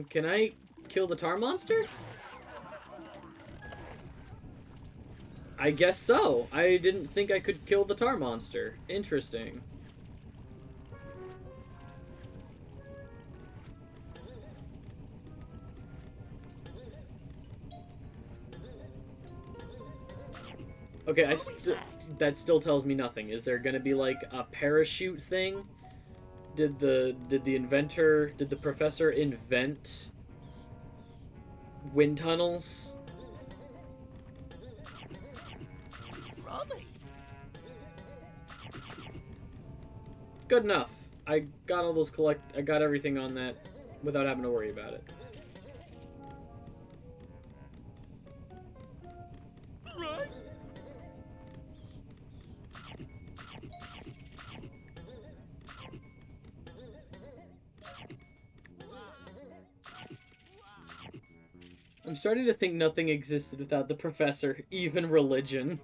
Can I kill the tar monster? I guess so. I didn't think I could kill the tar monster. Interesting. Okay, that still tells me nothing. Is there gonna be like a parachute thing? Did the professor invent wind tunnels? Good enough. I got all those I got everything on that without having to worry about it. I'm starting to think nothing existed without the professor, even religion.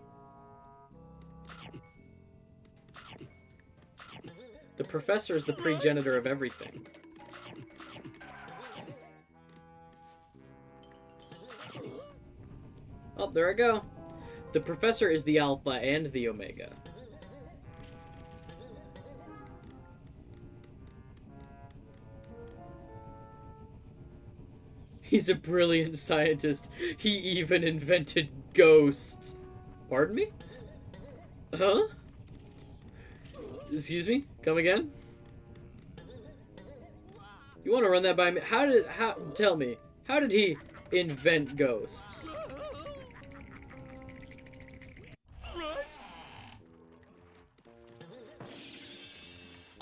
The professor is the progenitor of everything. Oh, there I go. The professor is the alpha and the omega. He's a brilliant scientist. He even invented ghosts. Pardon me? Huh? Excuse me? Come again? You want to run that by me? Tell me, how did he invent ghosts?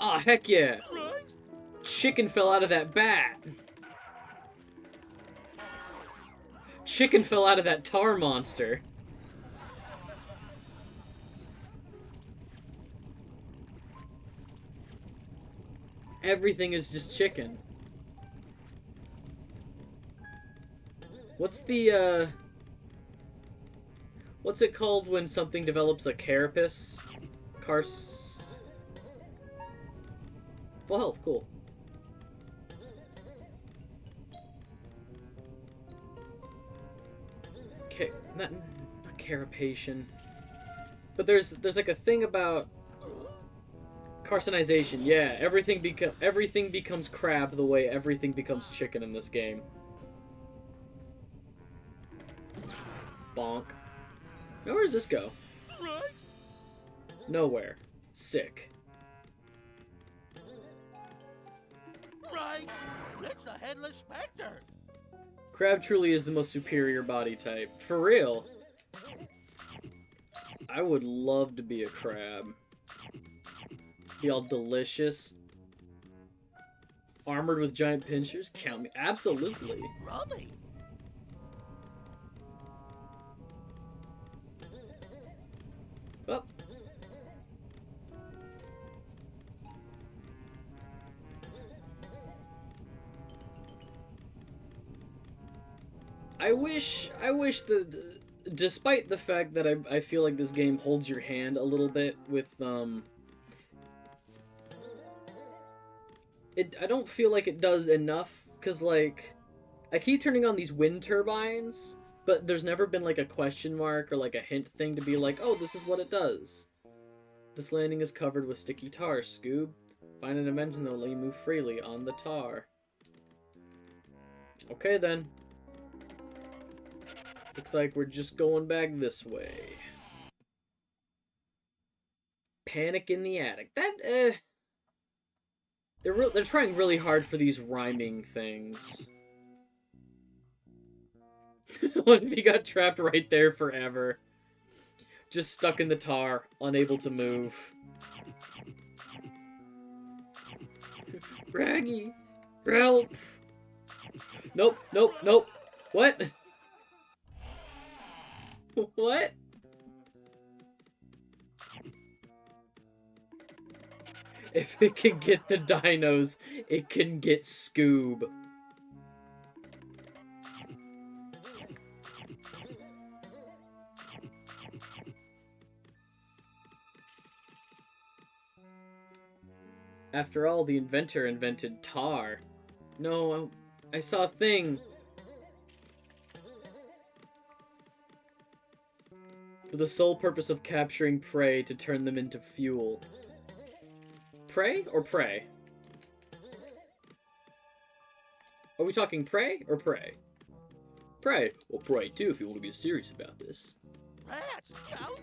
Aw, oh, heck yeah. Chicken fell out of that bat. Chicken fell out of that tar monster. Everything is just chicken. What's the, what's it called when something develops a carapace? Full health, cool. Not carapacian. But there's like a thing about carcinization. Yeah, everything becomes crab the way everything becomes chicken in this game. Bonk. Now where does this go? Nowhere. Sick. Right. It's the headless specter. Crab truly is the most superior body type. For real. I would love to be a crab. Be all delicious. Armored with giant pincers? Count me. Absolutely. Rummy. Oh. I wish that, despite the fact that I feel like this game holds your hand a little bit with, I don't feel like it does enough, because, like, I keep turning on these wind turbines, but there's never been, like, a question mark or, like, a hint thing to be like, oh, this is what it does. This landing is covered with sticky tar, Scoob. Find an invention that will let you move freely on the tar. Okay, then. Looks like we're just going back this way. Panic in the attic. That, They're trying really hard for these rhyming things. What if he got trapped right there forever? Just stuck in the tar, unable to move. Raggy! Help! Nope, nope, nope. What? What? If it can get the dinos, it can get Scoob. After all, the inventor invented tar. No, I saw a thing. For the sole purpose of capturing prey to turn them into fuel. Prey or prey? Are we talking prey or prey? Prey. Well, prey too if you want to get serious about this. Rats, ouch!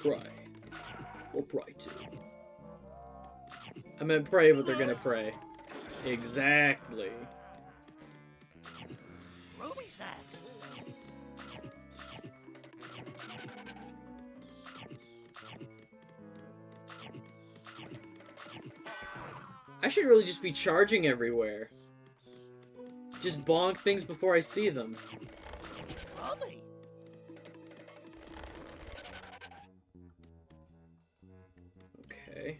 Prey. Well, prey too. I meant pray, but they're gonna pray. Exactly. Ruby snacks. I should really just be charging everywhere. Just bonk things before I see them. Rummy. Okay.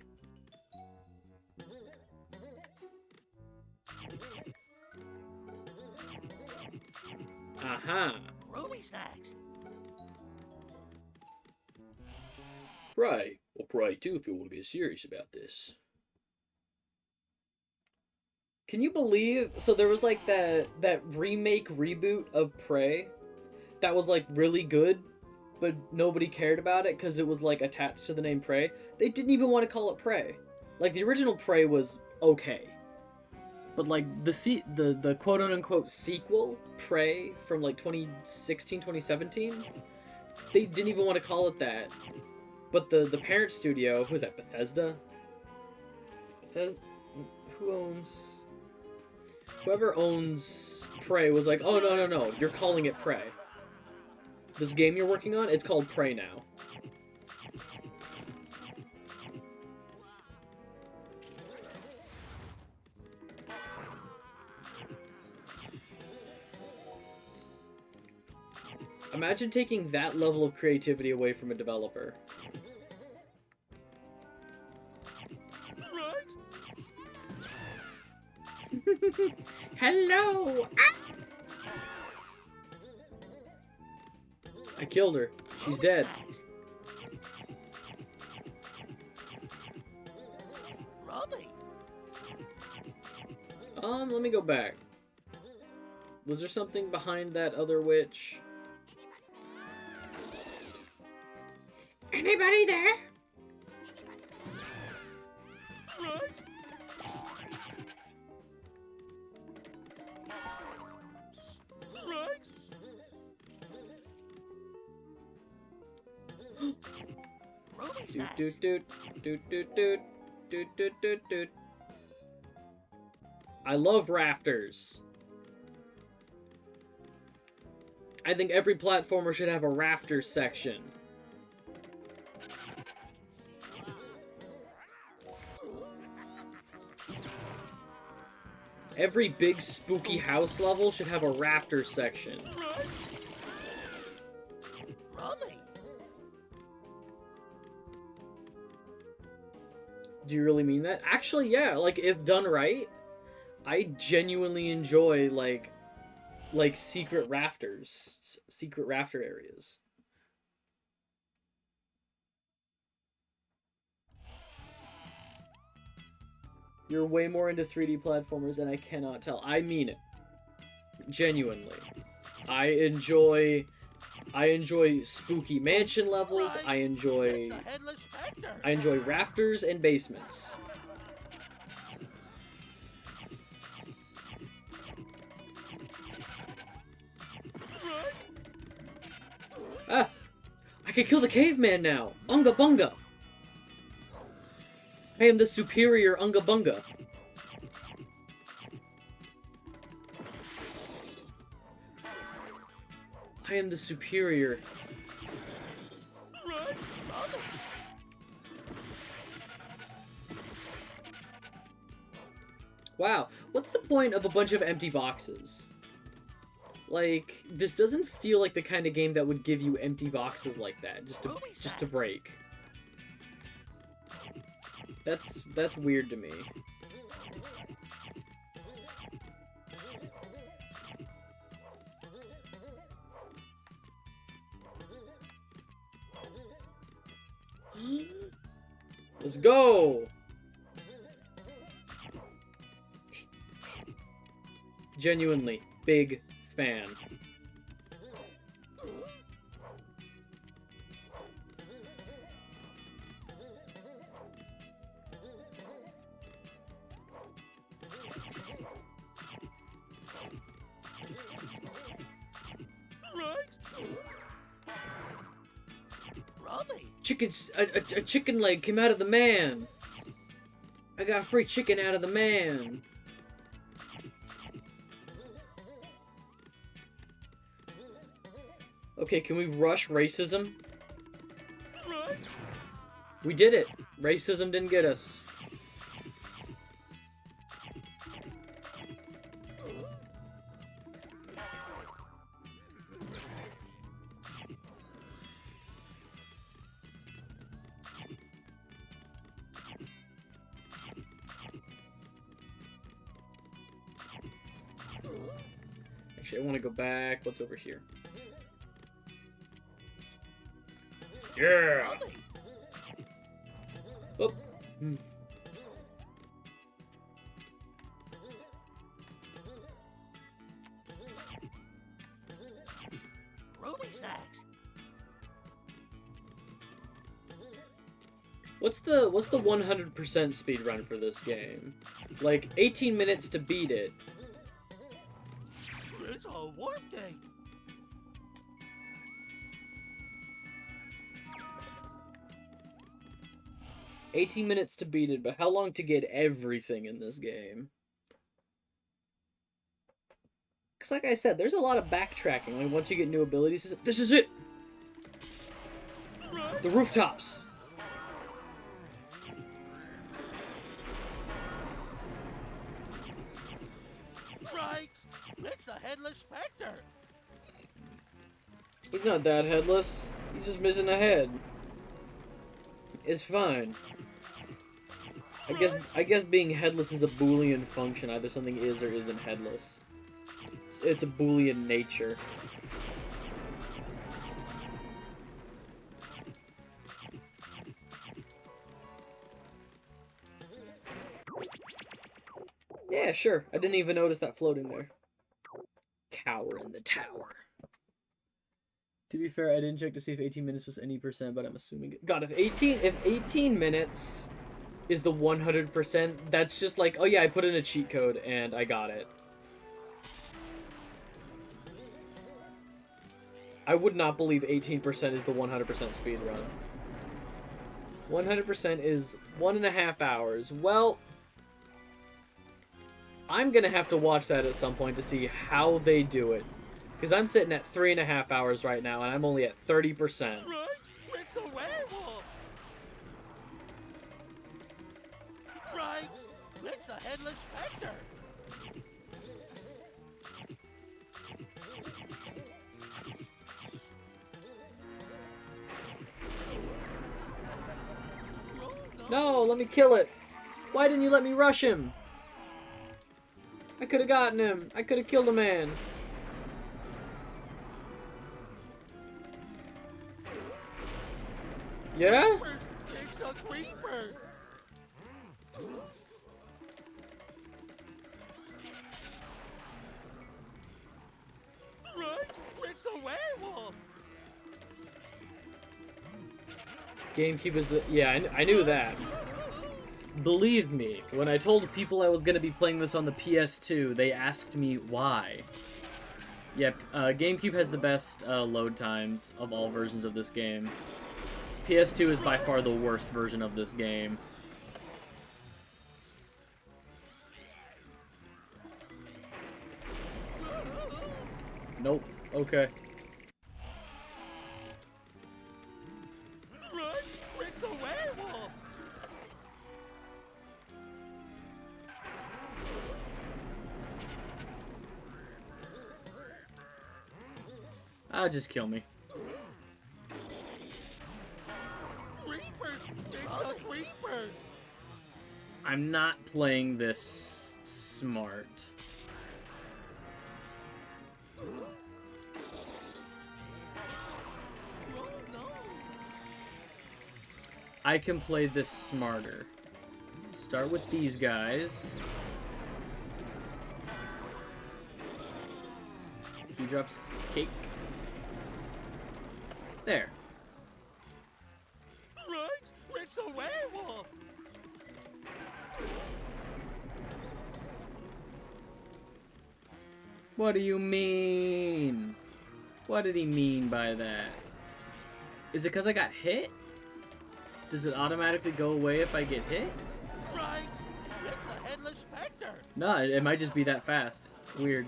Aha. Ruby snacks. Pray. Well, pray too if you want to get serious about this. Can you believe? So there was like that remake reboot of Prey that was like really good, but nobody cared about it because it was like attached to the name Prey. They didn't even want to call it Prey. Like the original Prey was okay, but like the quote unquote sequel Prey from like 2016 2017, they didn't even want to call it that. But the parent studio, who is that? Bethesda. Who owns? Whoever owns Prey was like, oh, no, you're calling it Prey. This game you're working on, it's called Prey now. Imagine taking that level of creativity away from a developer. Hello! Ah! I killed her. She's dead. Rummy. Let me go back. Was there something behind that other witch? Anybody there? Doot doot doot doot doot doot doot doot doot. I love rafters. I think every platformer should have a rafters section. Every big spooky house level should have a rafters section. Do you really mean that? Actually, yeah. Like, if done right, I genuinely enjoy, like secret rafters. Secret rafter areas. You're way more into 3D platformers and I cannot tell. I mean it. Genuinely. I enjoy spooky mansion levels. I enjoy rafters and basements. Ah! I can kill the caveman now! Unga bunga! I am the superior Unga bunga. I am the superior. Wow, what's the point of a bunch of empty boxes? Like, this doesn't feel like the kind of game that would give you empty boxes like that, just to break. That's weird to me. Let's go! Genuinely, big fan. A chicken leg came out of the man. I got free chicken out of the man. Okay, can we rush racism? We did it. Racism didn't get us. Actually, I want to go back. What's over here? Yeah! Oh. Ruby snacks. What's the 100% speed run for this game? Like 18 minutes to beat it. It's a warp gate. "18 minutes to beat it, but how long to get everything in this game?" Because like I said, there's a lot of backtracking. Like once you get new abilities, this is it! The rooftops! Frights! It's the headless specter. He's not that headless. He's just missing a head. It's fine. I guess being headless is a Boolean function. Either something is or isn't headless. It's a Boolean nature. Yeah, sure. I didn't even notice that floating there. Cower in the tower. To be fair, I didn't check to see if 18 minutes was any percent, but I'm assuming it. God, if 18 minutes is the 100%, that's just like, oh yeah, I put in a cheat code and I got it. I would not believe 18% is the 100% speed run. 100% is 1.5 hours. Well, I'm gonna have to watch that at some point to see how they do it. Because I'm sitting at 3.5 hours right now, and I'm only at 30%. Right? It's a werewolf. Right? It's the headless specter. No, let me kill it. Why didn't you let me rush him? I could have gotten him. I could have killed a man. Yeah? It's the creeper. Right? It's a werewolf. GameCube is the... Yeah, I knew that. Believe me, when I told people I was going to be playing this on the PS2, they asked me why. Yep, GameCube has the best load times of all versions of this game. PS2 is by far the worst version of this game. Nope. Okay. Right? It's a werewolf. Just kill me. Creepers. It's the creeper. I'm not playing this smart. Oh, no. I can play this smarter. Start with these guys. He drops cake. There. Right? It's a werewolf. What do you mean? What did he mean by that? Is it because I got hit? Does it automatically go away if I get hit? Right? It's a headless specter. No, it might just be that fast. Weird.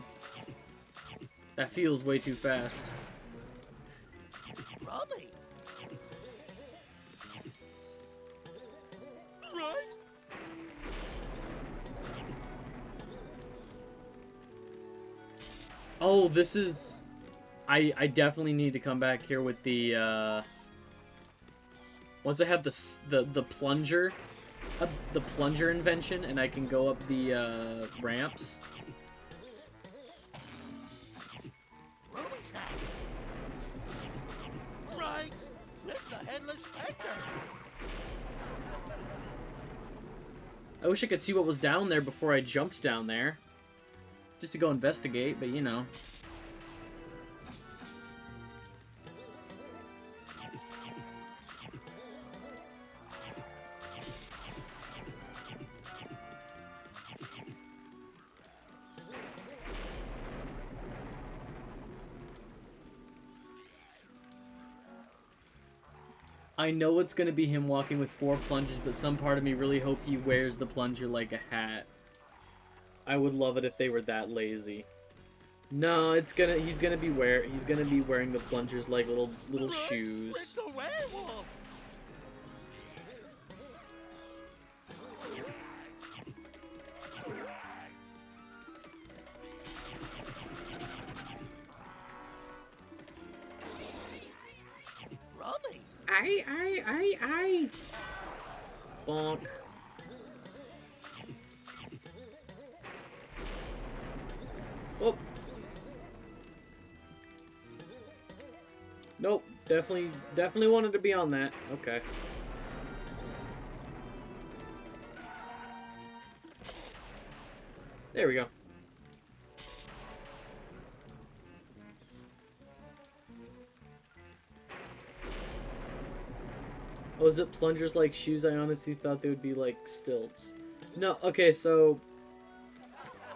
That feels way too fast. Rummy. Right? Oh, this is... I definitely need to come back here with the, once I have the plunger, the plunger invention, and I can go up the, ramps. Ruby snacks. Right? It's a headless specter. I wish I could see what was down there before I jumped down there. Just to go investigate, but you know. I know it's gonna be him walking with 4 plungers, but some part of me really hope he wears the plunger like a hat. I would love it if they were that lazy. No, he's gonna be wearing the plungers like little Right? shoes. It's a werewolf. Rummy. Aye. Bonk. Oh. Nope. Definitely wanted to be on that. Okay. There we go. Oh, is it plungers like shoes? I honestly thought they would be like stilts. No, okay, so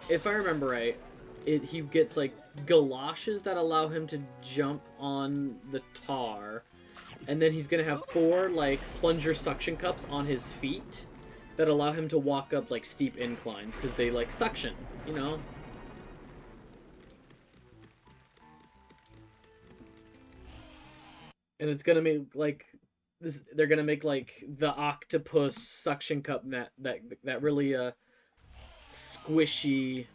if I remember right, he gets like galoshes that allow him to jump on the tar, and then he's gonna have 4 like plunger suction cups on his feet that allow him to walk up like steep inclines because they like suction, you know. And it's gonna make like this. They're gonna make like the octopus suction cup that really squishy.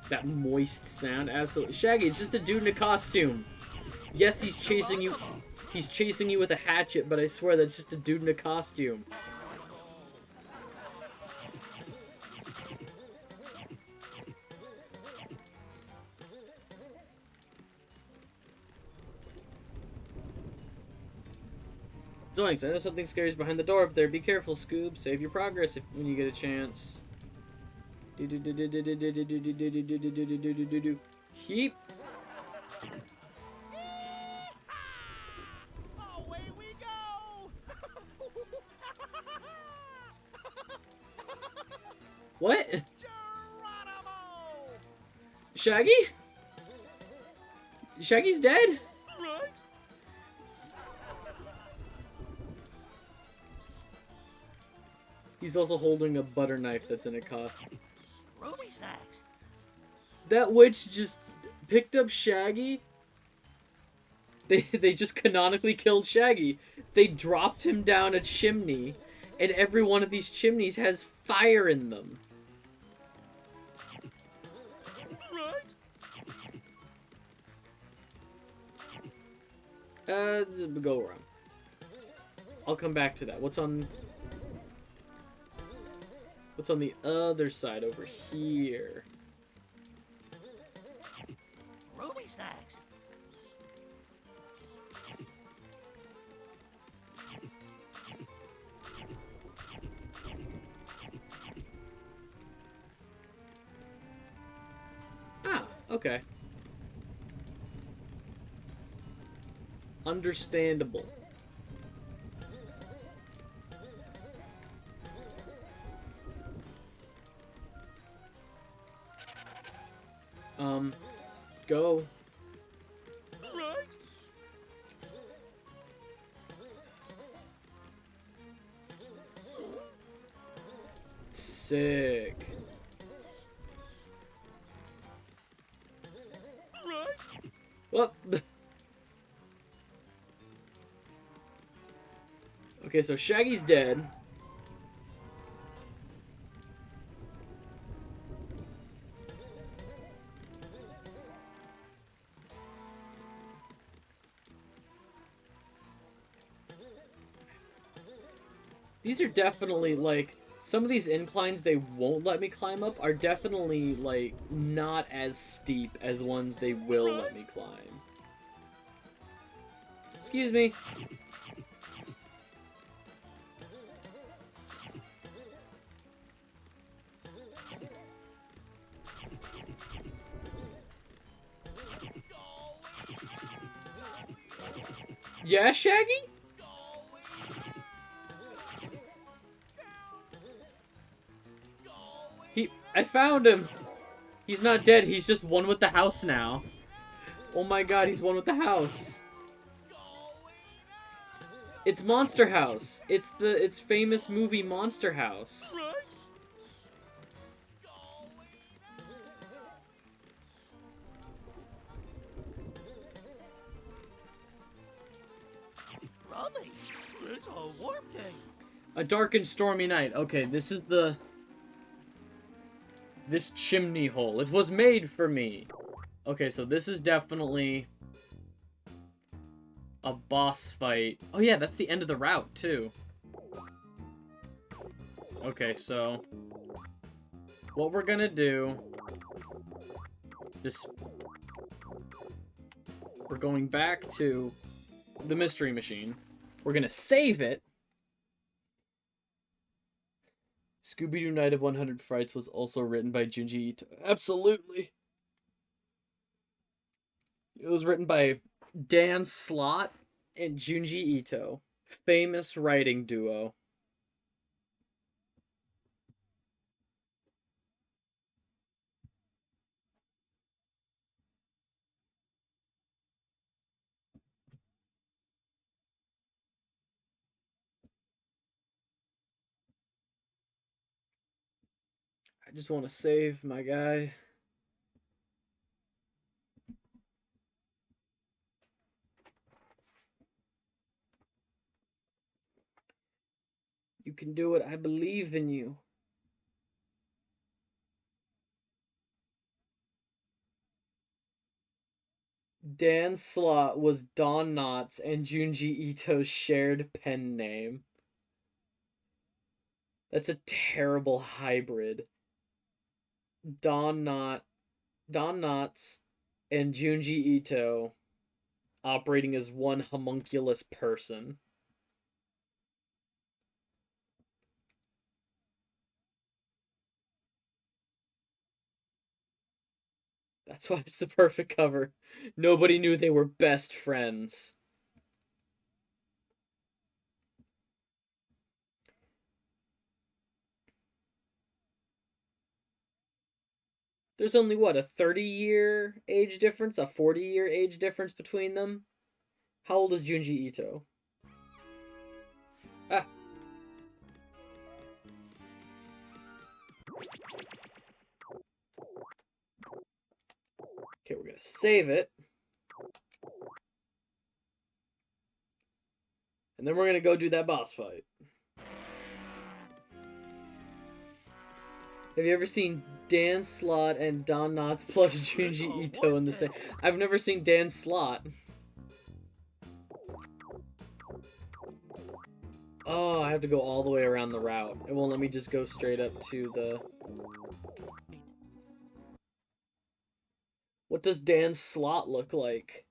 That moist sound, absolutely. Shaggy, it's just a dude in a costume. Yes, he's chasing you. He's chasing you with a hatchet, but I swear that's just a dude in a costume. Zoinks, I know something scary is behind the door up there. Be careful, Scoob. Save your progress when you get a chance. Heap. Away we go. What? Geronimo. Shaggy? Shaggy's dead? Right? He's also holding a butter knife that's in a cup. Ruby snacks. That witch just picked up Shaggy. They just canonically killed Shaggy. They dropped him down a chimney, and every one of these chimneys has fire in them. Right? Go around. I'll come back to that. What's on the other side over here? Ruby snacks. Okay. Understandable. Go. Right? Sick. Right? Well, okay, so Shaggy's dead. These are definitely, like, some of these inclines they won't let me climb up are definitely, like, not as steep as ones they will let me climb. Excuse me. Yeah, Shaggy? I found him. He's not dead. He's just one with the house now. Oh my god, he's one with the house. It's Monster House. It's famous movie Monster House. Rummy, it's a warp day. A dark and stormy night. Okay, this is this chimney hole. It was made for me. Okay, so this is definitely a boss fight. Oh yeah, that's the end of the route, too. Okay, so what we're gonna do... We're going back to the Mystery Machine. We're gonna save it. Scooby-Doo Night of 100 Frights was also written by Junji Ito. Absolutely. It was written by Dan Slott and Junji Ito. Famous writing duo. I just want to save my guy. You can do it. I believe in you. Dan Slott was Don Knotts and Junji Ito's shared pen name. That's a terrible hybrid. Don Knotts and Junji Ito operating as one homunculus person. That's why it's the perfect cover. Nobody knew they were best friends. There's only, what, a 30-year age difference? A 40-year age difference between them? How old is Junji Ito? Ah. Okay, we're gonna save it. And then we're gonna go do that boss fight. Have you ever seen Dan Slott and Don Knotts plus Junji Ito in the same... I've never seen Dan Slott. Oh, I have to go all the way around the route. It won't let me just go straight up to the... What does Dan Slott look like?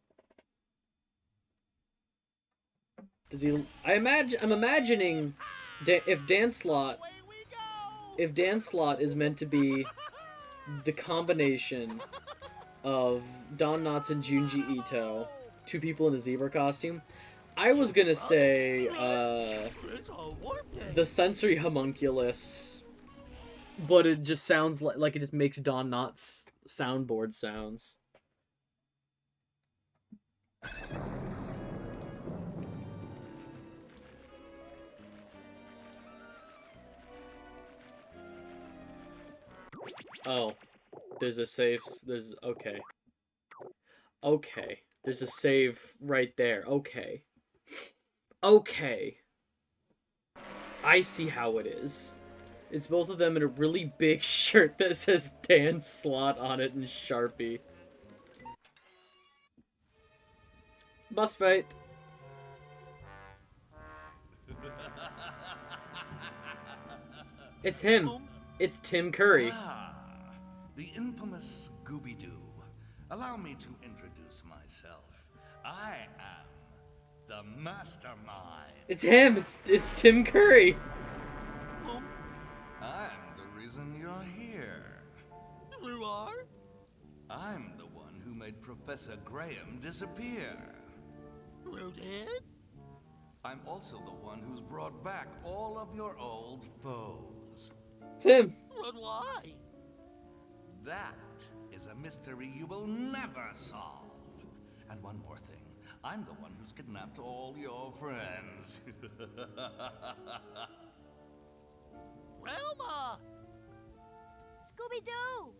Does he... I'm imagining if Dan Slott is meant to be the combination of Don Knotts and Junji Ito, two people in a zebra costume. I was gonna say, It's a warp day. the sensory homunculus, but it just sounds like it just makes Don Knotts soundboard sounds. Oh, there's a save. There's okay. Okay, there's a save right there. Okay. Okay. I see how it is. It's both of them in a really big shirt that says Dan Slott on it in Sharpie. Bus fight. It's him. It's Tim Curry. Ah, the infamous Scooby-Doo. Allow me to introduce myself. I am the mastermind. It's him. It's Tim Curry. I'm the reason you're here. You are? I'm the one who made Professor Graham disappear. You did? I'm also the one who's brought back all of your old foes. It's him. But why? That is a mystery you will never solve. And one more thing. I'm the one who's kidnapped all your friends. Velma! Scooby-Doo!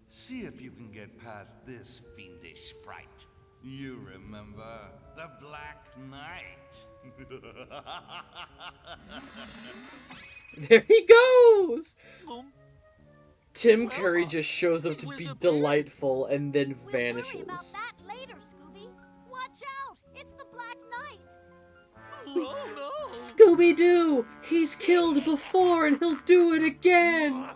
See if you can get past this fiendish fright. You remember the Black Knight? There he goes. Um, Tim Curry just shows up to be delightful and then We'll worry about vanishes. that later, Scooby. Watch out! It's the Black Knight! oh no! Scooby-Doo! He's killed before and he'll do it again!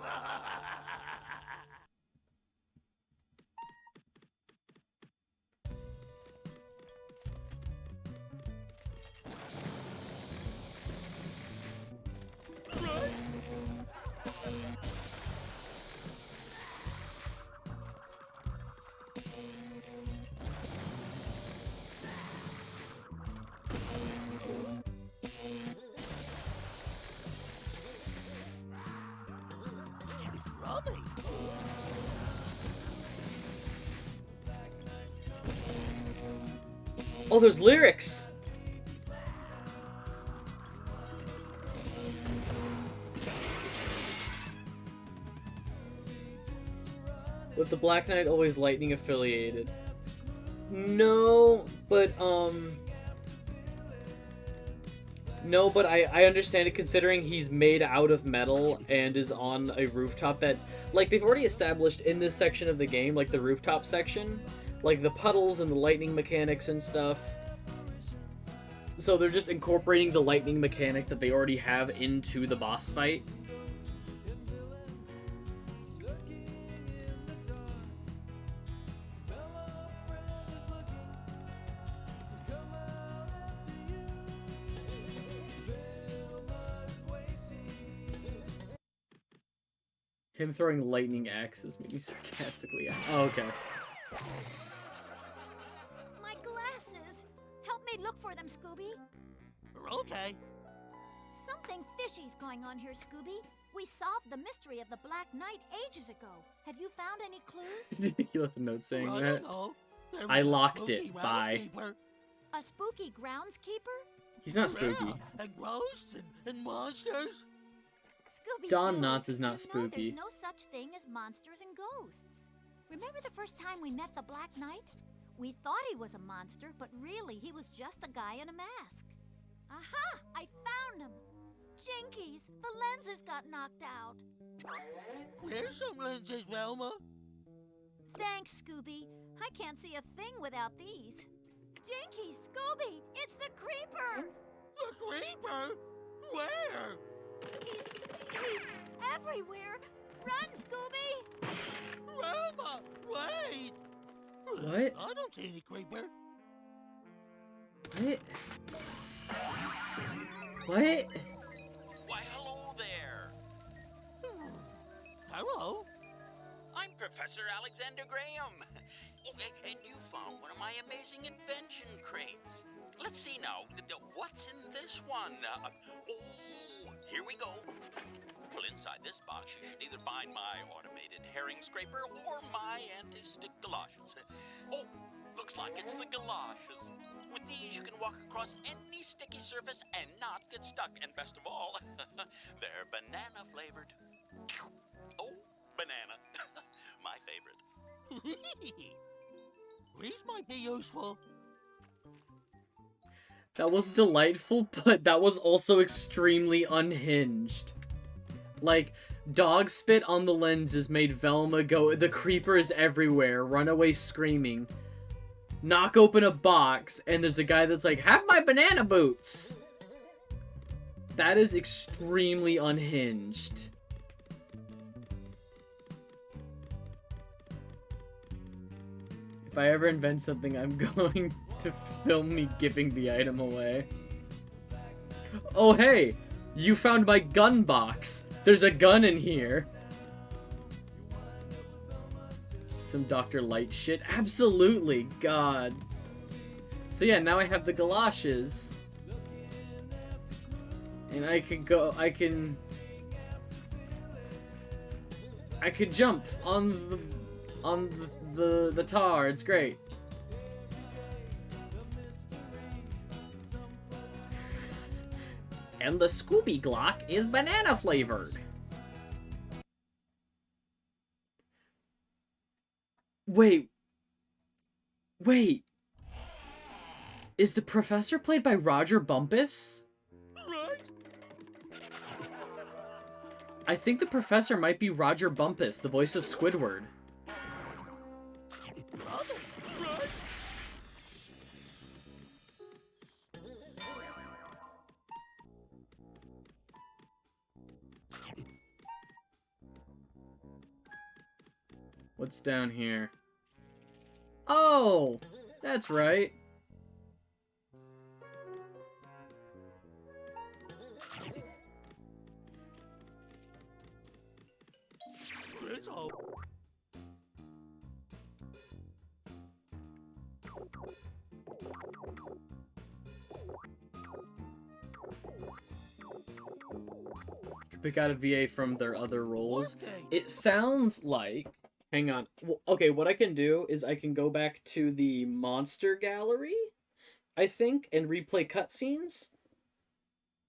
Rummy! Oh, there's lyrics! With the Black Knight always lightning affiliated. No, but no, but I understand it considering he's made out of metal and is on a rooftop that, like, they've already established in this section of the game, like the rooftop section, like the puddles and the lightning mechanics and stuff. So they're just incorporating the lightning mechanics that they already have into the boss fight. Him throwing lightning axes made me sarcastically. Oh, okay. My glasses! Help me look for them, Scooby. Okay. Something fishy's going on here, Scooby. We solved the mystery of the Black Knight ages ago. Have you found any clues? He left a note saying I that. don't know. There I was a locked it. spooky Bye. groundskeeper. A spooky groundskeeper? He's not spooky. Yeah, and ghosts and monsters. Scooby Don Knotts is not you know spooky. there's no such thing as monsters and ghosts. Remember the first time we met the Black Knight? We thought he was a monster, but really he was just a guy in a mask. Aha! I found him! Jinkies, the lenses got knocked out. Here's some lenses, Velma. Thanks, Scooby. I can't see a thing without these. Jinkies, Scooby, it's the Creeper! The creeper? Where? He's everywhere! Run, Scooby! Velma, wait! What? I don't see any creeper. What? What? Why, hello there. Hello? I'm Professor Professor Alexander Graham. Okay, and you found one of my amazing invention crates. Let's see now. What's in this one? Here we go. Well, inside this box, you should either find my automated herring scraper or my anti-stick galoshes. Oh, looks like it's the galoshes. With these, you can walk across any sticky surface and not get stuck. And best of all, they're banana flavored. Oh, banana. My favorite. These might be useful. That was delightful, but that was also extremely unhinged. Like, dog spit on the lenses made Velma go, the creeper is everywhere, run away screaming, knock open a box, and there's a guy that's like, have my banana boots! That is extremely unhinged. If I ever invent something, I'm going to film me giving the item away. Oh hey! You found my gun box! There's a gun in here! Some Dr. Light shit? Absolutely! God. So yeah, now I have the galoshes. And I could go, I could jump on the tar. It's great. And the Scooby Glock is banana flavored. Wait. Is the professor played by Roger Bumpus? Right? I think the professor might be Roger Bumpus, the voice of Squidward. Right? What's down here? Oh! That's right. It's all. Pick out a VA from their other roles. Okay. It sounds like... Hang on. Well, okay, what I can do is I can go back to the monster gallery, I think, and replay cutscenes.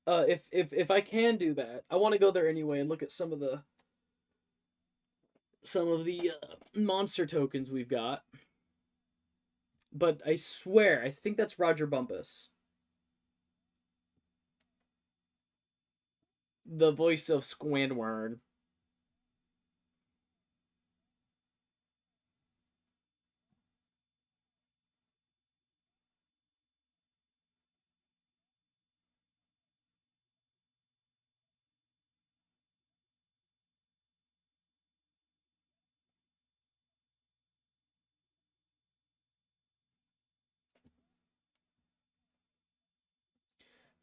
If I can do that, I want to go there anyway and look at some of the monster tokens we've got. But I swear, I think that's Roger Bumpus, the voice of Squidward.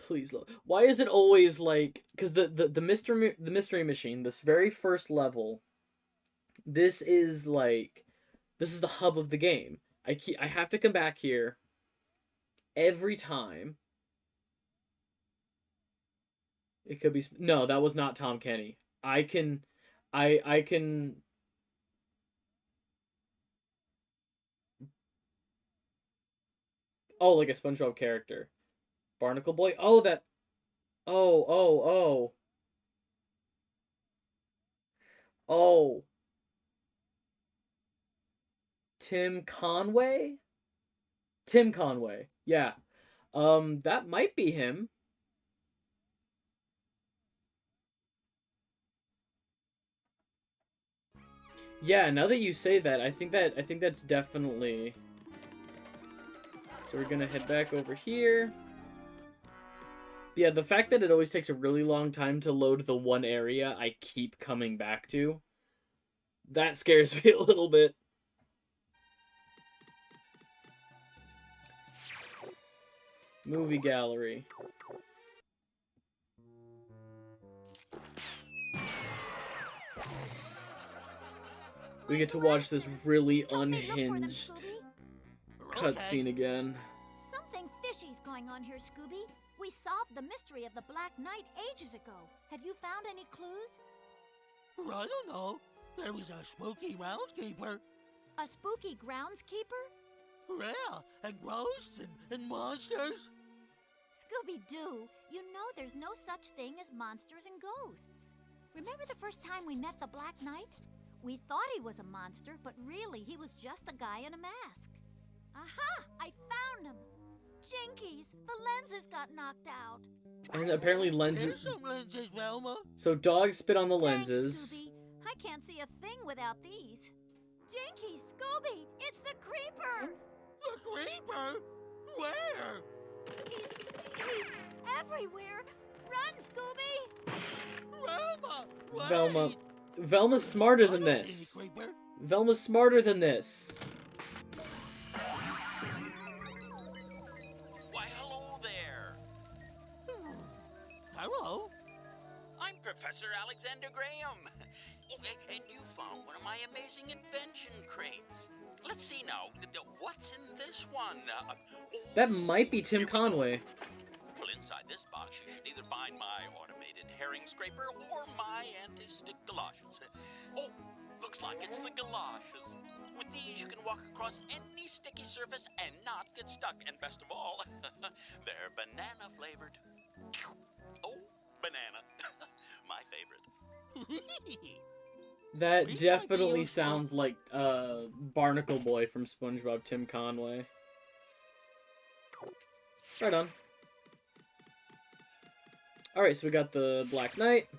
Please look. Why is it always like? Because the mystery machine, this very first level. This is the hub of the game. I have to come back here every time. It could be no. That was not Tom Kenny. I can. Oh, like a SpongeBob character. Barnacle Boy? Oh, that... Oh. Oh. Tim Conway? Tim Conway. Yeah. That might be him. Yeah, now that you say that, I think that's definitely... So we're gonna head back over here. Yeah, the fact that it always takes a really long time to load the one area I keep coming back to, that scares me a little bit. Movie gallery. We get to watch this really Help me look for them, unhinged Scooby. cutscene again. Something fishy's going on here, Scooby. We solved the mystery of the Black Knight ages ago. Have you found any clues? I don't know. There was a spooky groundskeeper. A spooky groundskeeper? Yeah, and ghosts and monsters. Scooby-Doo, you know there's no such thing as monsters and ghosts. Remember the first time we met the Black Knight? We thought he was a monster, but really he was just a guy in a mask. Aha! I found him! Jinkies, the lenses got knocked out. And apparently lenses... Here's some lenses, Velma. So dogs spit on the Thanks, lenses. Scooby. I can't see a thing without these. Jinkies, Scooby, it's the creeper! The creeper? Where? He's everywhere! Run, Scooby! Velma! Wait. Velma. Velma's smarter I than don't see this. the creeper. Velma's smarter than this. Why, hello there. Hello? I'm Professor Alexander Graham. Okay, and you found one of my amazing invention crates. Let's see now. What's in this one? That might be Tim Conway. Well, inside this box, you should either find my automated herring scraper or my anti-stick galoshes. Oh, looks like it's the galoshes. With these, you can walk across any sticky surface and not get stuck. And best of all, they're banana flavored. Oh, banana. My favorite. That These might be definitely useful. sounds like Barnacle Boy from SpongeBob, Tim Conway. Right on. Alright, so we got the Black Knight.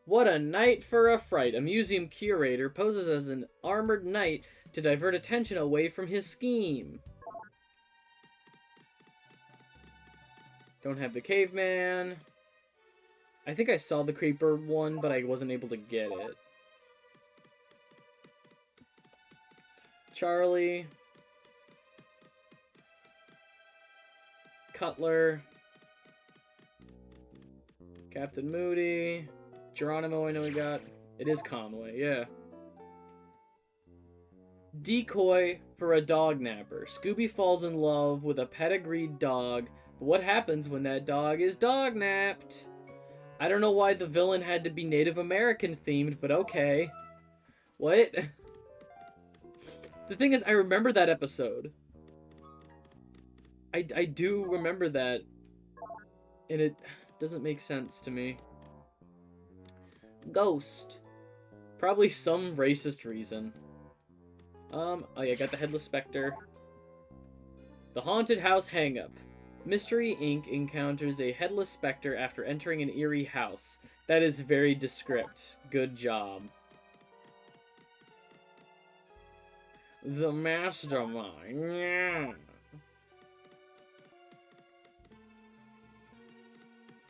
What a night for a fright. A museum curator poses as an armored knight to divert attention away from his scheme. Don't have the caveman. I think I saw the creeper one, but I wasn't able to get it. Charlie. Cutler. Captain Moody. Geronimo, I know we got. It is Conway, yeah. Decoy for a dog napper. Scooby falls in love with a pedigreed dog, but what happens when that dog is dog napped? I don't know why the villain had to be Native American themed, but okay. What? The thing is, I remember that episode. I do remember that. And it doesn't make sense to me. Ghost. Probably some racist reason. Oh yeah, got the Headless Spectre. The Haunted House Hang-Up. Mystery Inc. encounters a headless specter after entering an eerie house. That is very descript. Good job. The Mastermind. Yeah.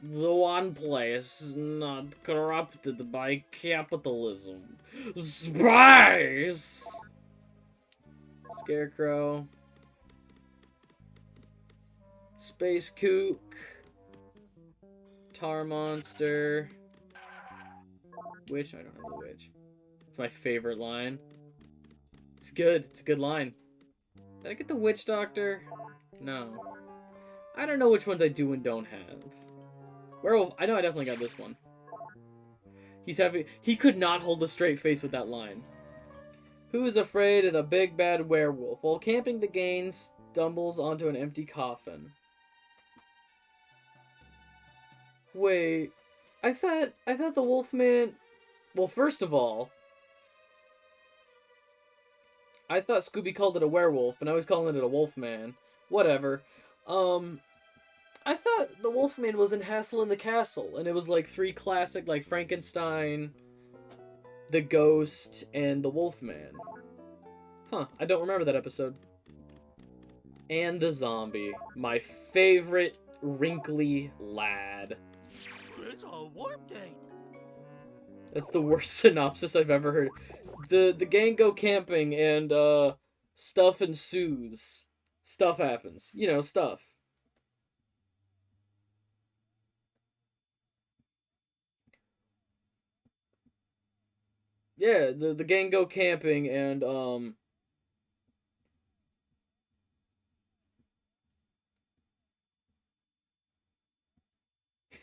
The one place not corrupted by capitalism. Spies! Scarecrow. Space Kook. Tar Monster. Witch? I don't have the witch. It's my favorite line. It's good. It's a good line. Did I get the Witch Doctor? No. I don't know which ones I do and don't have. Werewolf, I know I definitely got this one. He could not hold a straight face with that line. Who is afraid of the big bad werewolf? While camping, the gang stumbles onto an empty coffin. Wait, I thought the Wolfman... Well, first of all, I thought Scooby called it a werewolf, but now he's calling it a Wolfman. Whatever. I thought the Wolfman was in Hassel in the Castle, and it was like three classic, like Frankenstein, the Ghost, and the Wolfman. Huh, I don't remember that episode. And the Zombie, my favorite wrinkly lad. It's a warp gate. That's the worst synopsis I've ever heard. The gang go camping, and stuff ensues. Stuff happens. You know, stuff. Yeah, the gang go camping and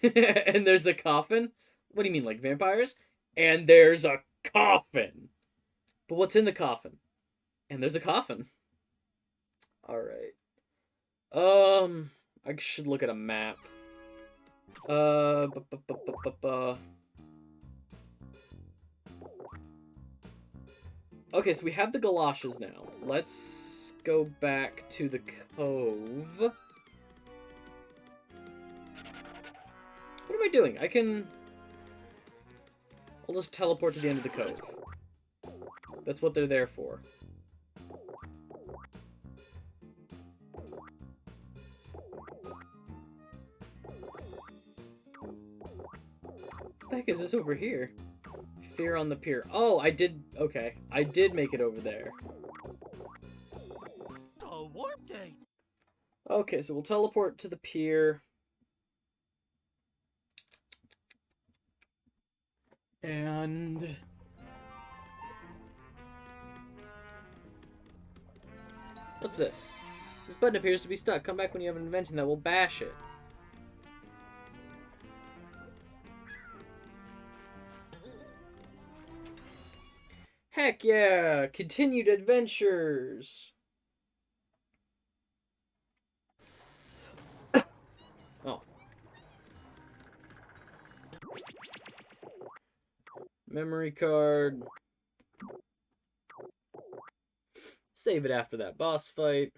and there's a coffin. What do you mean, like vampires? And there's a coffin. But what's in the coffin? And there's a coffin. All right. I should look at a map. Uh, bu- bu- bu- bu- bu- bu- Okay, so we have the galoshes now. Let's go back to the cove. What am I doing? I'll just teleport to the end of the cove. That's what they're there for. What the heck is this over here? Fear on the pier. Oh, okay. I did make it over there. A warp gate. Okay, so we'll teleport to the pier. And... what's this? This button appears to be stuck. Come back when you have an invention that will bash it. Heck yeah! Continued adventures! Oh. Memory card. Save it after that boss fight.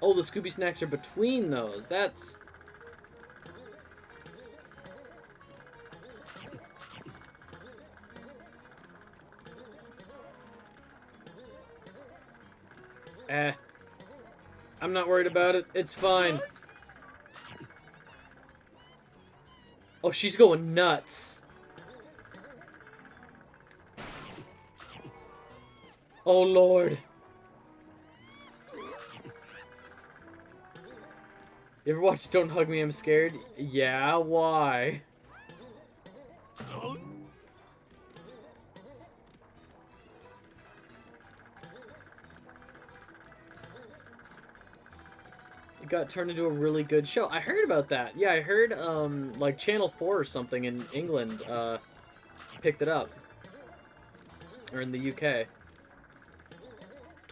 Oh, the Scooby snacks are between those. That's... I'm not worried about it. It's fine. Oh, she's going nuts. Oh, Lord. You ever watch Don't Hug Me, I'm Scared? Yeah, why? It got turned into a really good show. I heard about that. Yeah, I heard, like, Channel 4 or something in England, picked it up. Or in the UK.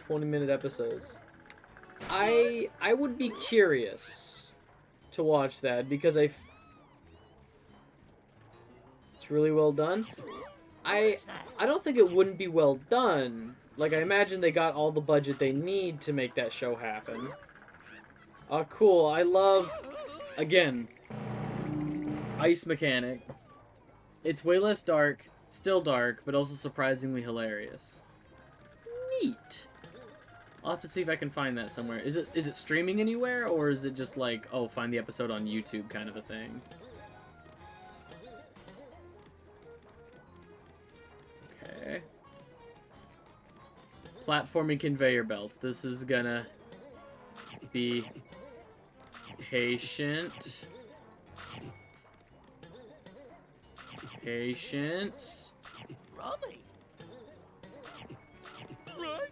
20-minute episodes. I would be curious to watch that because it's really well done. I don't think it wouldn't be well done. Like, I imagine they got all the budget they need to make that show happen. Cool. I love, again, Ice Mechanic. It's way less dark, still dark, but also surprisingly hilarious. Neat. I'll have to see if I can find that somewhere. Is it streaming anywhere, or is it just like, oh, find the episode on YouTube kind of a thing? Okay. Platforming conveyor belts. This is gonna be patient. Patience. Rummy. Right.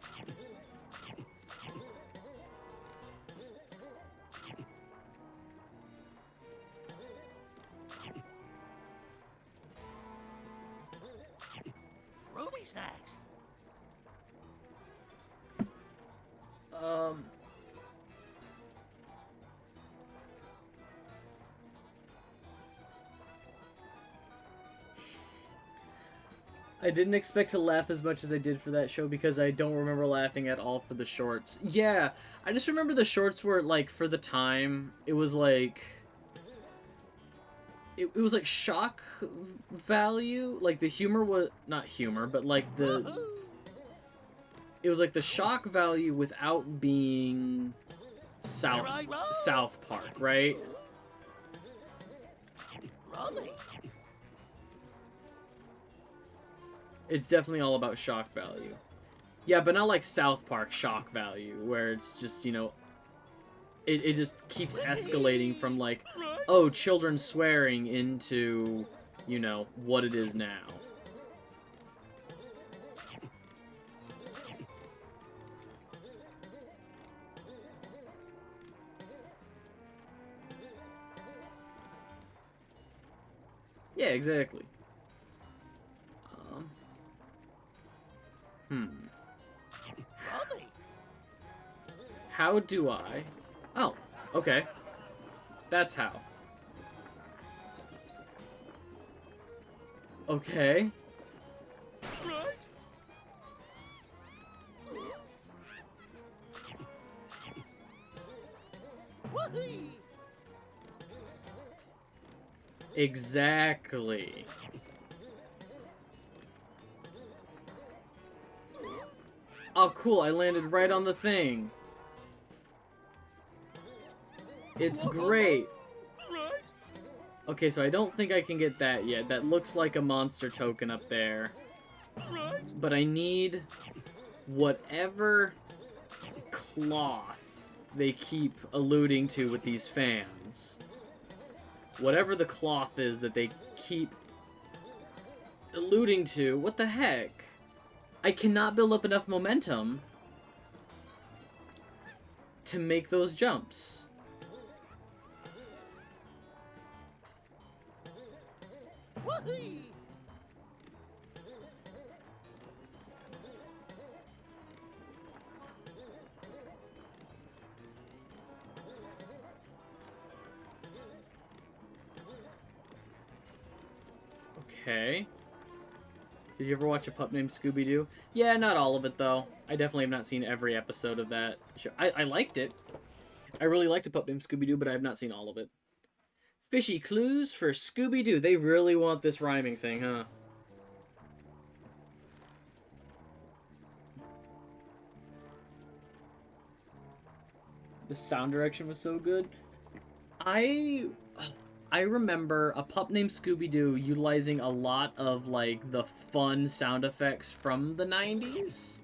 Ruby snacks. I didn't expect to laugh as much as I did for that show because I don't remember laughing at all for the shorts. Yeah, I just remember the shorts were, like, for the time, it was like... It was like shock value. Like, the humor was... not humor, but like the... It was like the shock value without being South Park, right? Rummy. It's definitely all about shock value. Yeah, but not like South Park shock value, where it's just, it just keeps escalating from like, oh, children swearing into, what it is now. Yeah, exactly. How do I... Oh, okay. That's how. Okay. Exactly. Oh, cool, I landed right on the thing. It's great. Okay, so I don't think I can get that yet. That looks like a monster token up there. But I need whatever cloth they keep alluding to with these fans. Whatever the cloth is that they keep alluding to. What the heck? I cannot build up enough momentum to make those jumps. Okay. Did you ever watch A Pup Named Scooby-Doo? Yeah, not all of it, though. I definitely have not seen every episode of that show. I liked it. I really liked A Pup Named Scooby-Doo, but I have not seen all of it. Fishy clues for Scooby-Doo. They really want this rhyming thing, huh? The sound direction was so good. I remember A Pup Named Scooby-Doo utilizing a lot of, like, the fun sound effects from the 90s.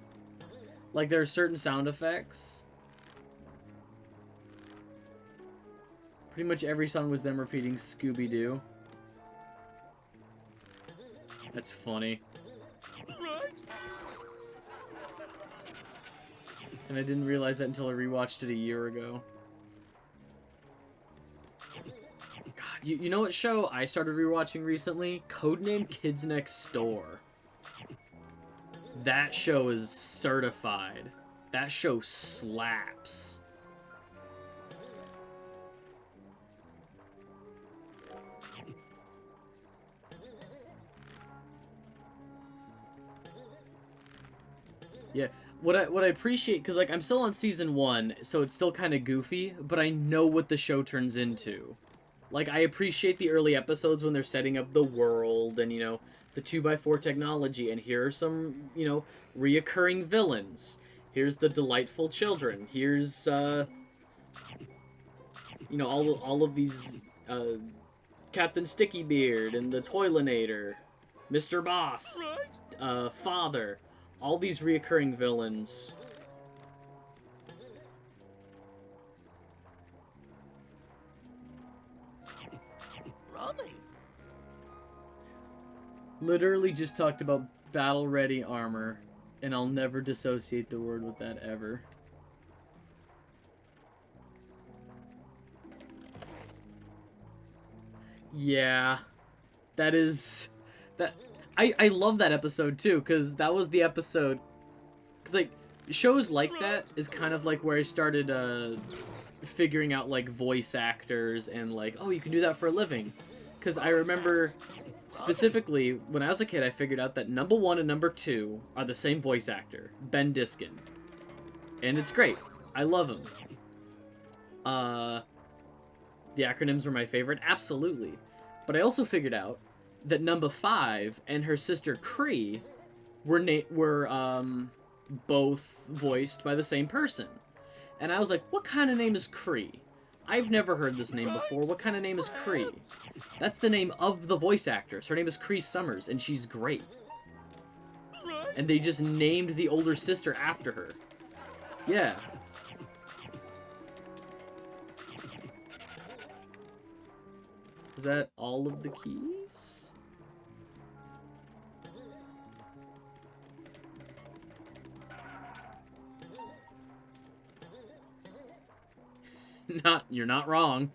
Like, there are certain sound effects. Pretty much every song was them repeating Scooby-Doo. That's funny. And I didn't realize that until I rewatched it a year ago. God, you know what show I started rewatching recently? Codename Kids Next Door. That show is certified. That show slaps. Yeah, what I appreciate, because like I'm still on season 1, so it's still kind of goofy, but I know what the show turns into. Like, I appreciate the early episodes when they're setting up the world and, the 2x4 technology, and here are some, reoccurring villains. Here's the delightful children. Here's, all of these, Captain Stickybeard and the Toilinator, Mr. Boss, Father, all these reoccurring villains. Literally just talked about battle-ready armor, and I'll never dissociate the word with that ever. Yeah, that is... I love that episode, too, because that was the episode... Because, like, shows like that is kind of like where I started, figuring out, like, voice actors and, like, oh, you can do that for a living. Because I remember... Specifically, when I was a kid, I figured out that number 1 and number 2 are the same voice actor, Ben Diskin. And it's great. I love him. The acronyms were my favorite, absolutely. But I also figured out that number 5 and her sister Cree were both voiced by the same person. And I was like, what kind of name is Cree? I've never heard this name before. What kind of name is Cree? That's the name of the voice actress. Her name is Cree Summers, and she's great. And they just named the older sister after her. Yeah. Is that all of the keys? You're not wrong.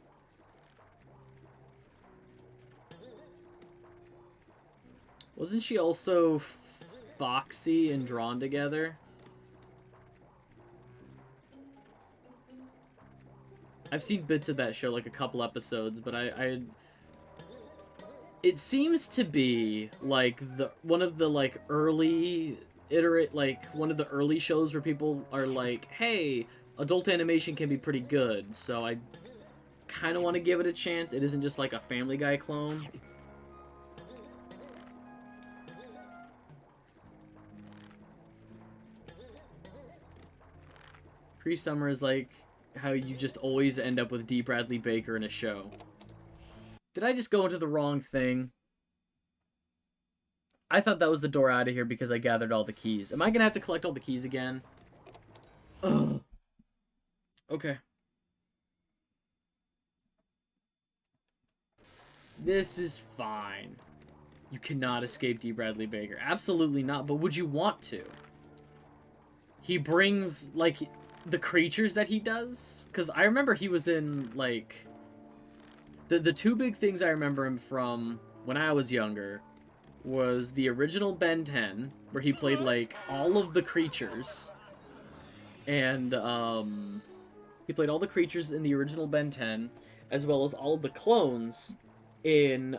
Wasn't she also Foxy and Drawn Together? I've seen bits of that show, like a couple episodes, but it seems to be like one of the like early one of the early shows where people are like, hey, adult animation can be pretty good, so I kind of want to give it a chance. It isn't just like a Family Guy clone. Pre-summer is like how you just always end up with D. Bradley Baker in a show. Did I just go into the wrong thing? I thought that was the door out of here because I gathered all the keys. Am I gonna have to collect all the keys again? Ugh. Okay. This is fine. You cannot escape D. Bradley Baker. Absolutely not, but would you want to? He brings, like, the creatures that he does? Because I remember he was in, like... The two big things I remember him from when I was younger was the original Ben 10, where he played, like, all of the creatures. And, he played all the creatures in the original Ben 10, as well as all of the clones in,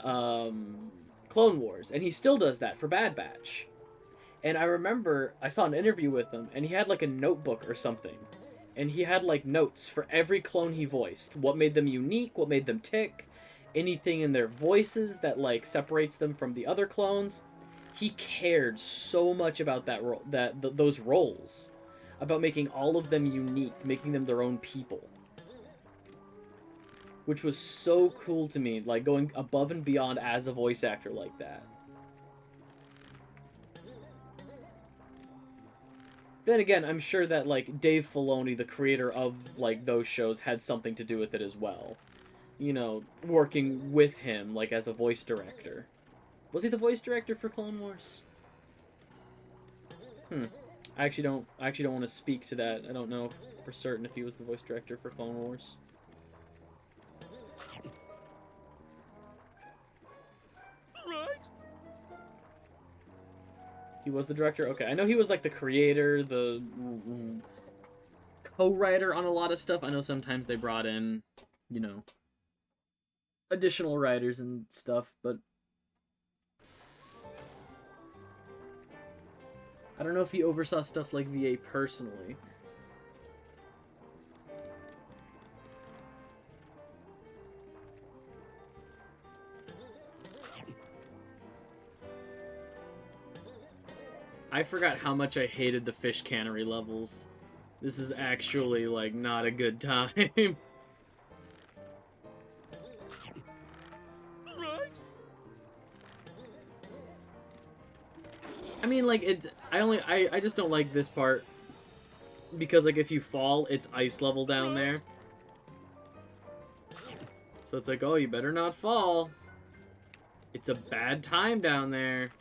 Clone Wars. And he still does that for Bad Batch. And I remember I saw an interview with him, and he had, like, a notebook or something. And he had, like, notes for every clone he voiced. What made them unique, what made them tick, anything in their voices that, like, separates them from the other clones. He cared so much about those roles. About making all of them unique, making them their own people. Which was so cool to me, like, going above and beyond as a voice actor like that. Then again, I'm sure that, like, Dave Filoni, the creator of, like, those shows, had something to do with it as well. You know, working with him, like, as a voice director. Was he the voice director for Clone Wars? I actually don't want to speak to that. I don't know for certain if he was the voice director for Clone Wars. Right? He was the director? Okay, I know he was, like, the creator, the co-writer on a lot of stuff. I know sometimes they brought in, you know, additional writers and stuff, but I don't know if he oversaw stuff like VA personally. I forgot how much I hated the fish cannery levels. This is actually, like, not a good time. Right? I mean, like, I just don't like this part. Because, like, if you fall, it's ice level down there. So it's like, oh, you better not fall. It's a bad time down there.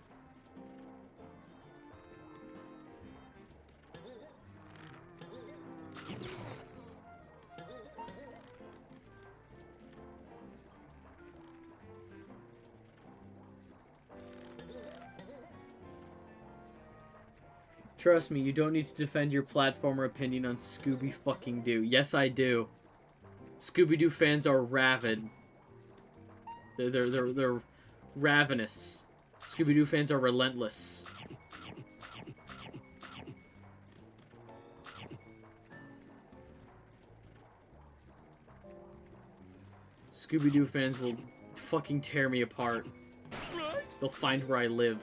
Trust me, you don't need to defend your platformer opinion on Scooby fucking Doo. Yes, I do. Scooby-Doo fans are rabid. They're ravenous. Scooby-Doo fans are relentless. Scooby-Doo fans will fucking tear me apart. They'll find where I live.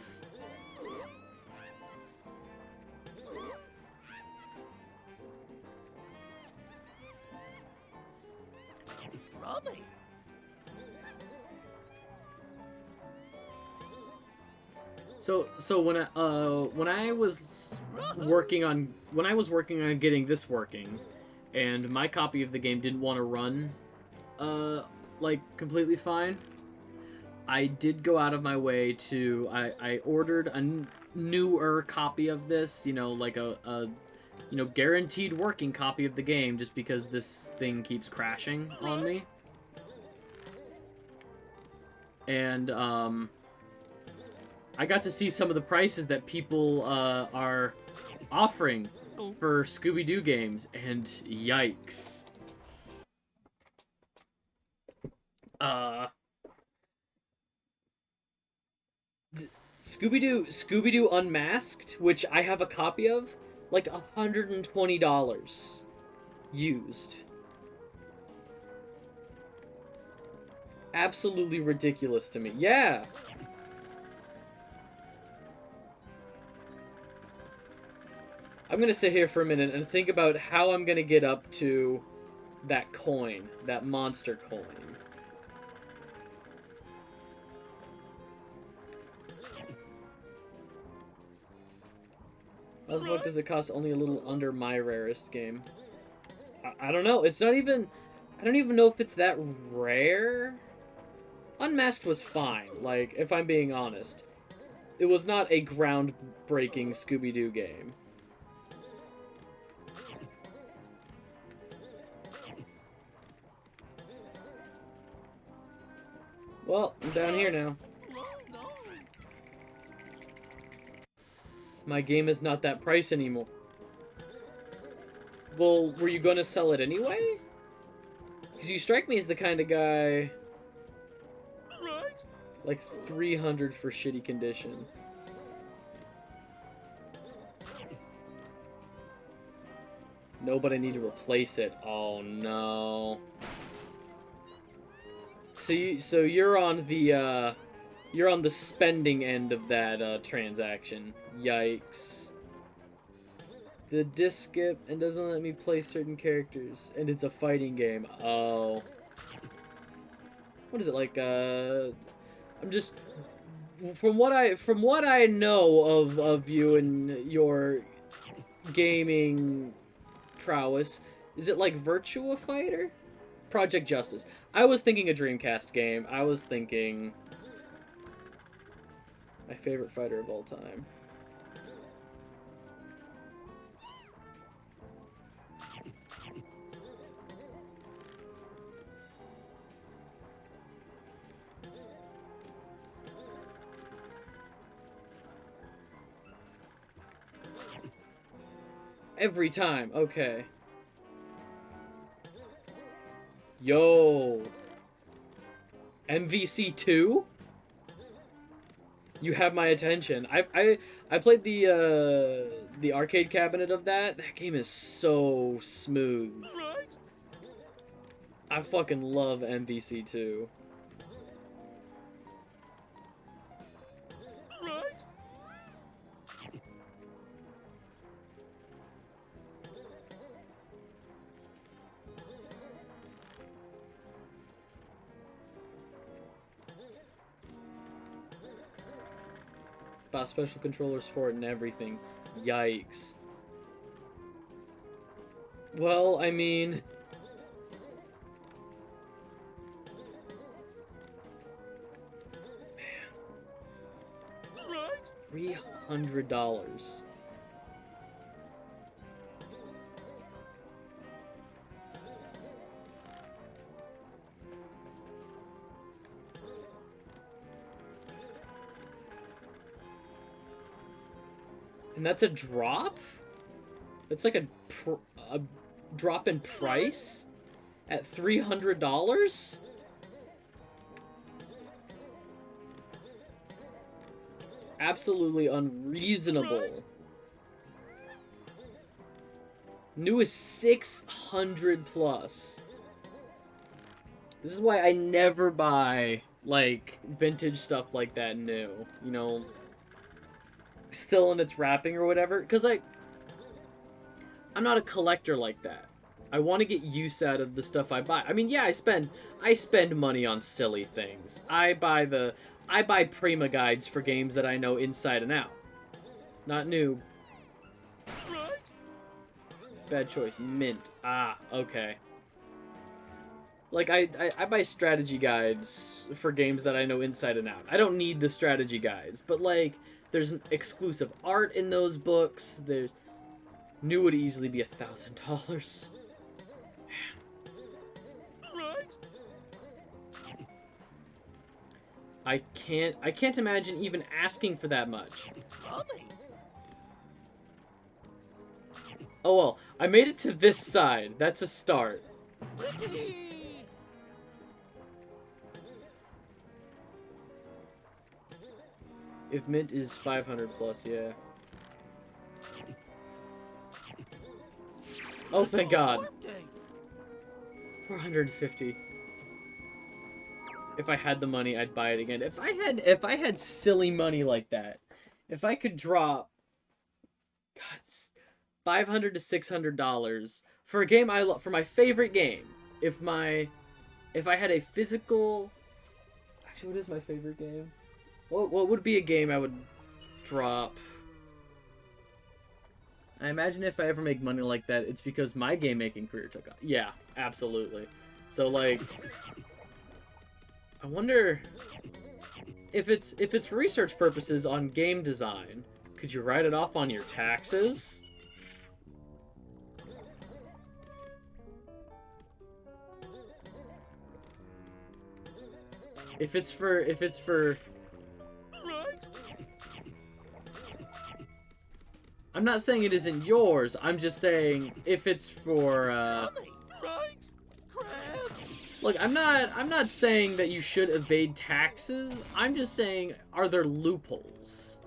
So when I was working on getting this working, and my copy of the game didn't want to run, like completely fine, I did go out of my way to I ordered a newer copy of this, you know, like a guaranteed working copy of the game, just because this thing keeps crashing on me. And I got to see some of the prices that people are offering for Scooby-Doo games, and yikes. Scooby-Doo Unmasked, which I have a copy of, like $120 used. Absolutely ridiculous to me. Yeah. I'm gonna sit here for a minute and think about how I'm gonna get up to that coin, that monster coin. How the fuck does it cost only a little under my rarest game? I don't know. It's not even... I don't even know if it's that rare. Unmasked was fine, like, if I'm being honest. It was not a groundbreaking Scooby-Doo game. Well, I'm down here now. My game is not that price anymore. Well, were you gonna sell it anyway? Because you strike me as the kind of guy... Like 300 for shitty condition. No, but I need to replace it. Oh no. So you're on the spending end of that transaction. Yikes. The disc skip and doesn't let me play certain characters, and it's a fighting game. Oh. What is it like? I'm just from what I know of you and your gaming prowess. Is it like Virtua Fighter? Project Justice. I was thinking a Dreamcast game. I was thinking my favorite fighter of all time. Every time, okay. Yo. MVC 2? You have my attention. I played the arcade cabinet of that. That game is so smooth. I fucking love MVC 2. Bought special controllers for it and everything. Yikes. Well, I mean... Man. $300. And that's a drop? That's like a drop in price? At $300? Absolutely unreasonable. New is 600 plus. This is why I never buy, like, vintage stuff like that new. You know, still in its wrapping or whatever, because I'm not a collector like that. I want to get use out of the stuff I buy. I mean, yeah, I spend money on silly things. I buy the I buy Prima guides for games that I know inside and out. Not new. Right? Bad choice. Mint. Ah, okay. Like, I buy strategy guides for games that I know inside and out. I don't need the strategy guides, but, like, there's an exclusive art in those books. There's... New would easily be $1,000. Right? I can't imagine even asking for that much. Mommy. Oh well, I made it to this side. That's a start. Whippy. If mint is 500 plus, yeah. Oh, thank God. 450. If I had the money, I'd buy it again. If I had silly money like that, if I could drop, God, $500 to $600 for a game I love, for my favorite game. If I had a physical, actually, what is my favorite game? What would be a game I would drop? I imagine if I ever make money like that, it's because my game making career took off. Yeah, absolutely. So like, I wonder if it's for research purposes on game design, could you write it off on your taxes? If it's for Right? I'm not saying it isn't yours. I'm just saying if it's for Mommy. Right? Crab. look, I'm not saying that you should evade taxes. I'm just saying, are there loopholes?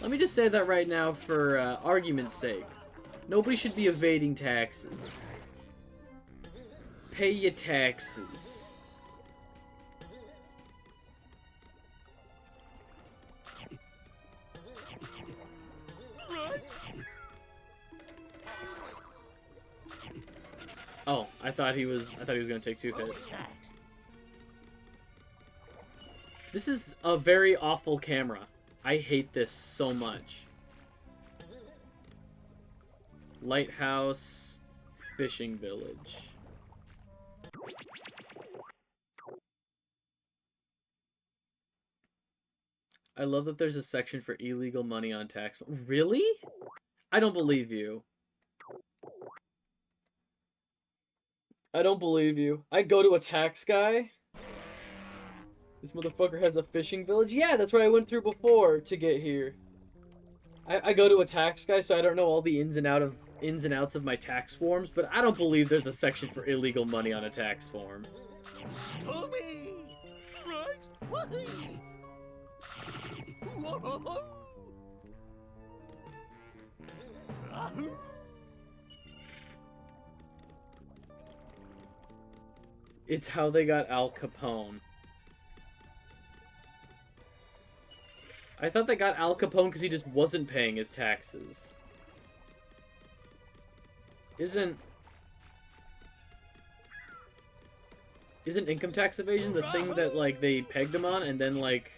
Let me just say that right now for argument's sake. Nobody should be evading taxes. Pay your taxes. Right? Oh, I thought he was gonna take 2 hits. This is a very awful camera. I hate this so much. Lighthouse, fishing village. I love that there's a section for illegal money on tax. Really? I don't believe you. I don't believe you. I go to a tax guy. This motherfucker has a fishing village. Yeah, that's what I went through before to get here. I go to a tax guy, so I don't know all the ins and outs of my tax forms, but I don't believe there's a section for illegal money on a tax form. Scooby. Right? Whoopee. Whoa. It's how they got Al Capone. I thought they got Al Capone because he just wasn't paying his taxes. Isn't income tax evasion the thing that, like, they pegged him on and then, like,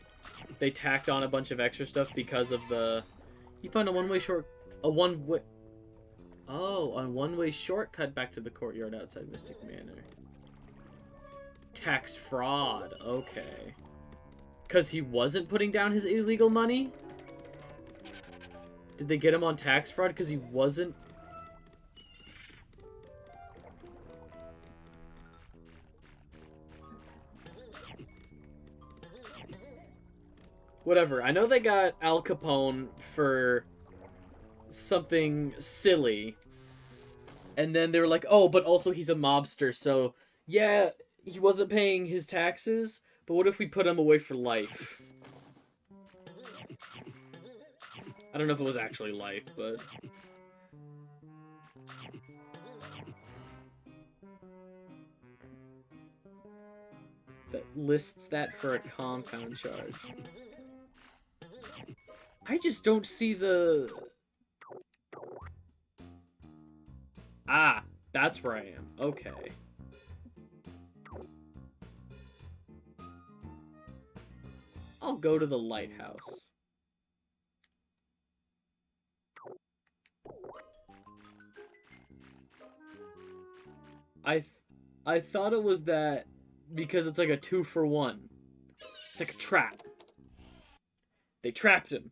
they tacked on a bunch of extra stuff because of the... You found a one-way shortcut back to the courtyard outside Mystic Manor. Tax fraud, okay. Because he wasn't putting down his illegal money? Did they get him on tax fraud because he wasn't? Whatever. I know they got Al Capone for something silly. And then they were like, oh, but also he's a mobster, so yeah, he wasn't paying his taxes, but what if we put him away for life? I don't know if it was actually life, but... That lists that for a compound charge. I just don't see the... Ah, that's where I am. Okay. I'll go to the lighthouse. I thought it was that because it's like a 2-for-1. It's like a trap. They trapped him.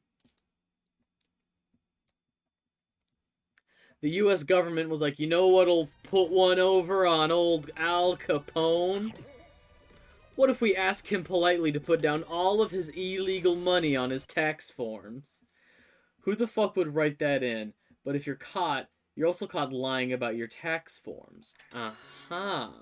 The US government was like, you know what'll put one over on old Al Capone? What if we ask him politely to put down all of his illegal money on his tax forms? Who the fuck would write that in? But if you're caught, you're also caught lying about your tax forms. Aha.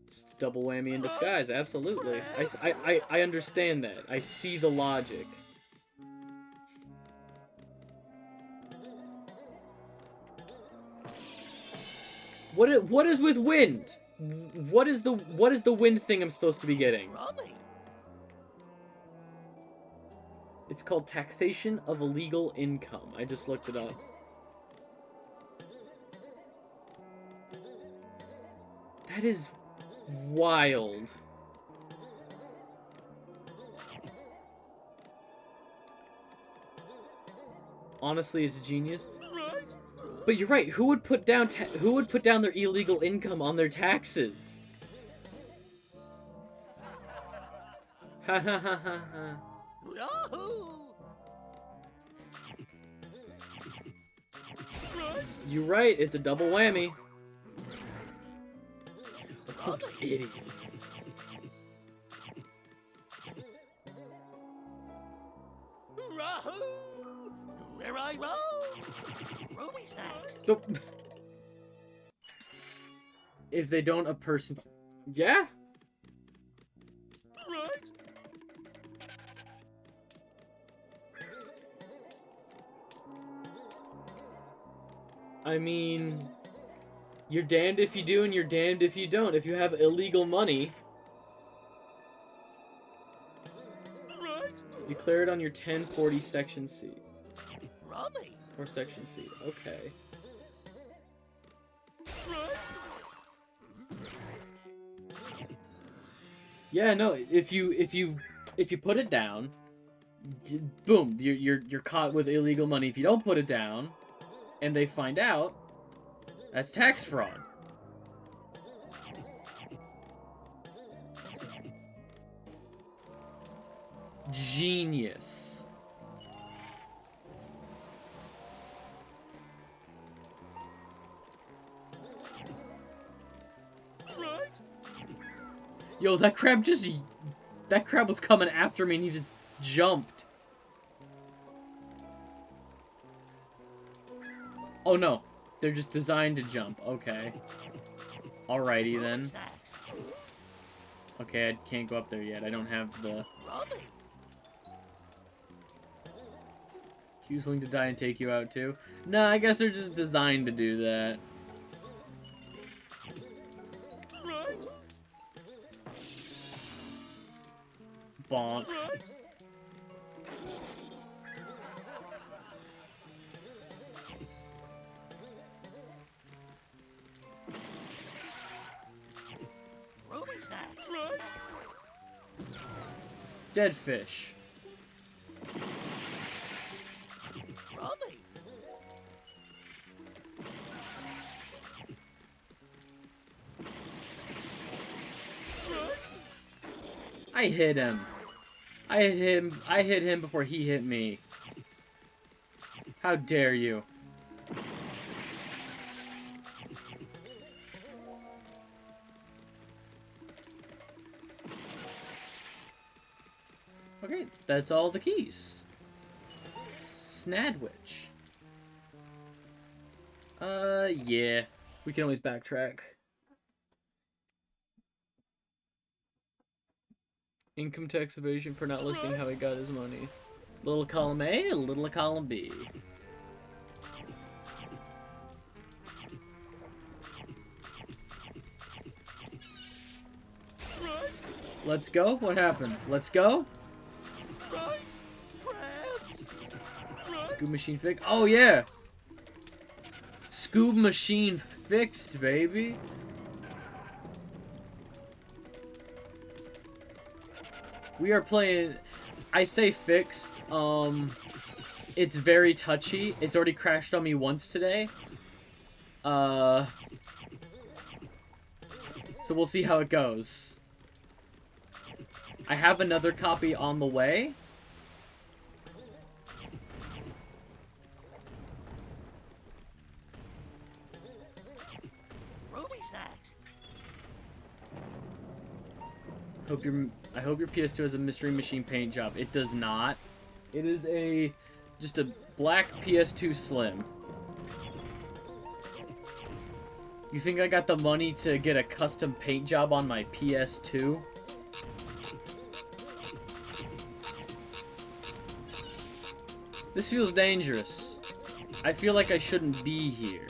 It's a double whammy in disguise, absolutely. I understand that. I see the logic. What is with wind? What is the wind thing I'm supposed to be getting? It's called taxation of illegal income. I just looked it up. That is wild. Honestly, it's a genius. But you're right. Who would put down their illegal income on their taxes? Ha ha ha ha ha. You're right. It's a double whammy. A fucking idiot. Where I roll, Ruby's next. If they don't, a person... Yeah? Right. I mean... You're damned if you do and you're damned if you don't. If you have illegal money... Right. Declare it on your 1040 section C. Rummy. Or section C. Okay. Right. Yeah, no. If you put it down, boom, you're caught with illegal money. If you don't put it down, and they find out, that's tax fraud. Genius. Right. Yo, that crab was coming after me and he just jumped. Oh no, they're just designed to jump. Okay. Alrighty then. Okay, I can't go up there yet. I don't have the... Q's willing to die and take you out too? Nah, I guess they're just designed to do that. Right. Bonk. Right. Ruby's next. Right. Dead fish. Rummy. I hit him. I hit him before he hit me. How dare you? Okay, that's all the keys. Snadwich. Yeah. We can always backtrack. Income tax evasion for not listing how he got his money. Little column A, little column B. Right. Let's go? What happened? Let's go? Right. Right. Scoob machine fixed. Oh yeah. Scoob machine fixed, baby. We are playing. I say fixed. It's very touchy. It's already crashed on me once today. So we'll see how it goes. I have another copy on the way. Ruby snacks. I hope your PS2 has a mystery machine paint job. It does not. It is just a black PS2 Slim. You think I got the money to get a custom paint job on my PS2? This feels dangerous. I feel like I shouldn't be here.